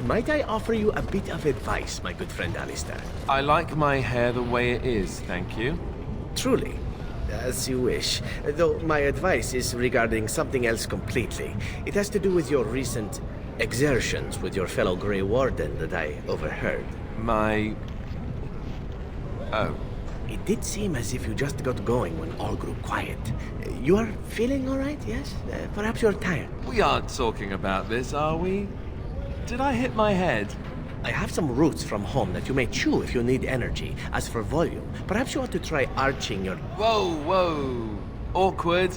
Might I offer you a bit of advice, my good friend Alistair? I like my hair the way it is, thank you. Truly. As you wish. Though my advice is regarding something else completely. It has to do with your recent exertions with your fellow Grey Warden that I overheard. My... Oh. It did seem as if you just got going when all grew quiet. You are feeling all right, yes? Perhaps you're tired. We aren't talking about this, are we? Did I hit my head? I have some roots from home that you may chew if you need energy. As for volume, perhaps you ought to try arching your... Whoa, whoa. Awkward.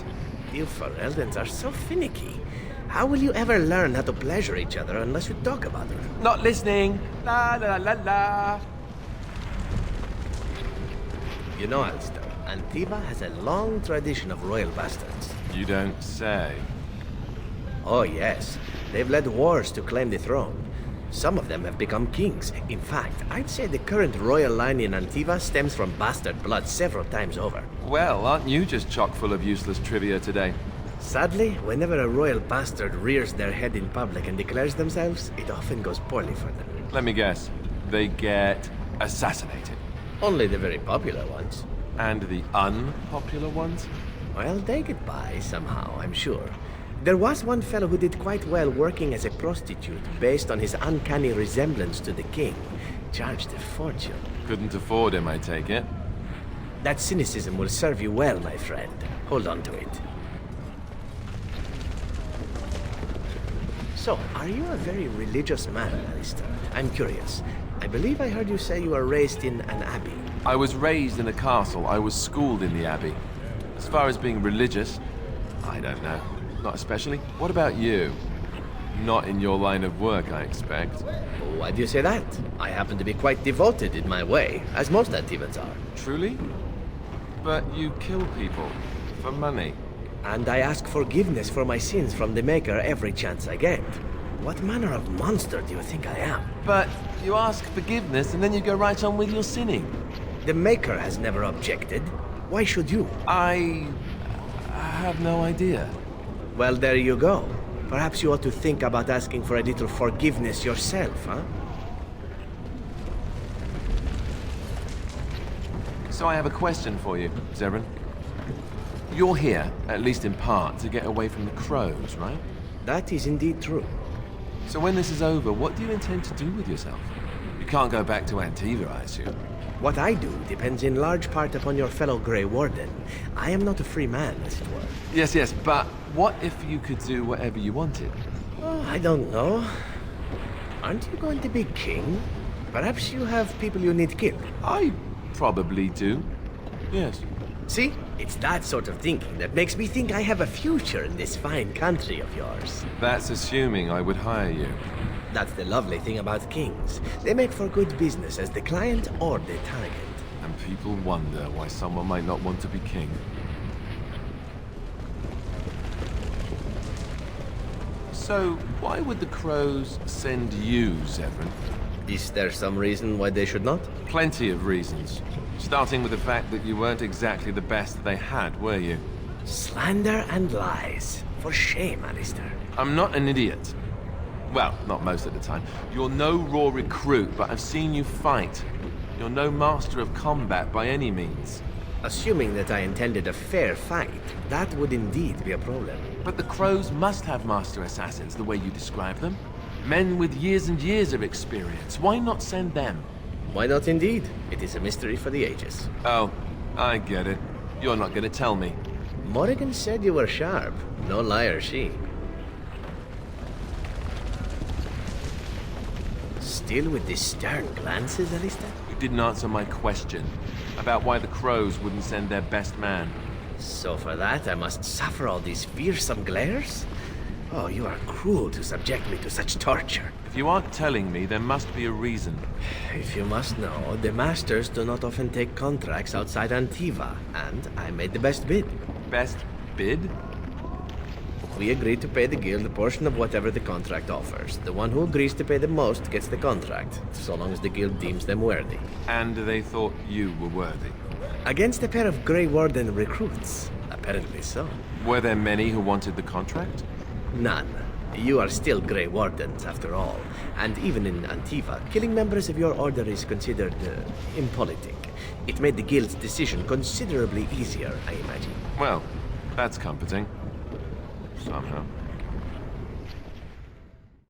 You Fereldans are so finicky. How will you ever learn how to pleasure each other unless you talk about it? Not listening. La la la la. You know, Alistair, Antiva has a long tradition of royal bastards. You don't say. Oh yes, they've led wars to claim the throne. Some of them have become kings. In fact, I'd say the current royal line in Antiva stems from bastard blood several times over. Well, aren't you just chock full of useless trivia today? Sadly, whenever a royal bastard rears their head in public and declares themselves, it often goes poorly for them. Let me guess. They get assassinated. Only the very popular ones. And the unpopular ones? Well, they get by somehow, I'm sure. There was one fellow who did quite well working as a prostitute based on his uncanny resemblance to the king. Charged a fortune. Couldn't afford him, I take it. That cynicism will serve you well, my friend. Hold on to it. So, are you a very religious man, Alistair? I'm curious. I believe I heard you say you were raised in an abbey. I was raised in a castle. I was schooled in the abbey. As far as being religious, I don't know. Not especially. What about you? Not in your line of work, I expect. Why do you say that? I happen to be quite devoted in my way, as most Antivans are. Truly? But you kill people for money. And I ask forgiveness for my sins from the Maker every chance I get. What manner of monster do you think I am? But you ask forgiveness and then you go right on with your sinning. The Maker has never objected. Why should you? I have no idea. Well, there you go. Perhaps you ought to think about asking for a little forgiveness yourself, huh? So I have a question for you, Zevran. You're here, at least in part, to get away from the crows, right? That is indeed true. So when this is over, what do you intend to do with yourself? You can't go back to Antiva, I assume. What I do depends in large part upon your fellow Grey Warden. I am not a free man, as it were. Yes, yes, but what if you could do whatever you wanted? Oh, I don't know. Aren't you going to be king? Perhaps you have people you need killed. I probably do. Yes. See? It's that sort of thinking that makes me think I have a future in this fine country of yours. That's assuming I would hire you. That's the lovely thing about kings. They make for good business as the client or the target. And people wonder why someone might not want to be king. So, why would the crows send you, Zevran? Is there some reason why they should not? Plenty of reasons. Starting with the fact that you weren't exactly the best they had, were you? Slander and lies. For shame, Alistair. I'm not an idiot. Well, not most of the time. You're no raw recruit, but I've seen you fight. You're no master of combat by any means. Assuming that I intended a fair fight, that would indeed be a problem. But the crows must have master assassins, the way you describe them. Men with years and years of experience. Why not send them? Why not indeed? It is a mystery for the ages. Oh, I get it. You're not going to tell me. Morrigan said you were sharp. No liar, she. Still with these stern glances, Alistair? You didn't answer my question about why the crows wouldn't send their best man. So for that, I must suffer all these fearsome glares? Oh, you are cruel to subject me to such torture. If you aren't telling me, there must be a reason. If you must know, the masters do not often take contracts outside Antiva, and I made the best bid. Best bid? We agreed to pay the guild a portion of whatever the contract offers. The one who agrees to pay the most gets the contract, so long as the guild deems them worthy. And they thought you were worthy. Against a pair of Grey Warden recruits. Apparently so. Were there many who wanted the contract? None. You are still Grey Wardens, after all. And even in Antiva, killing members of your order is considered impolitic. It made the guild's decision considerably easier, I imagine. Well, that's comforting. Somehow.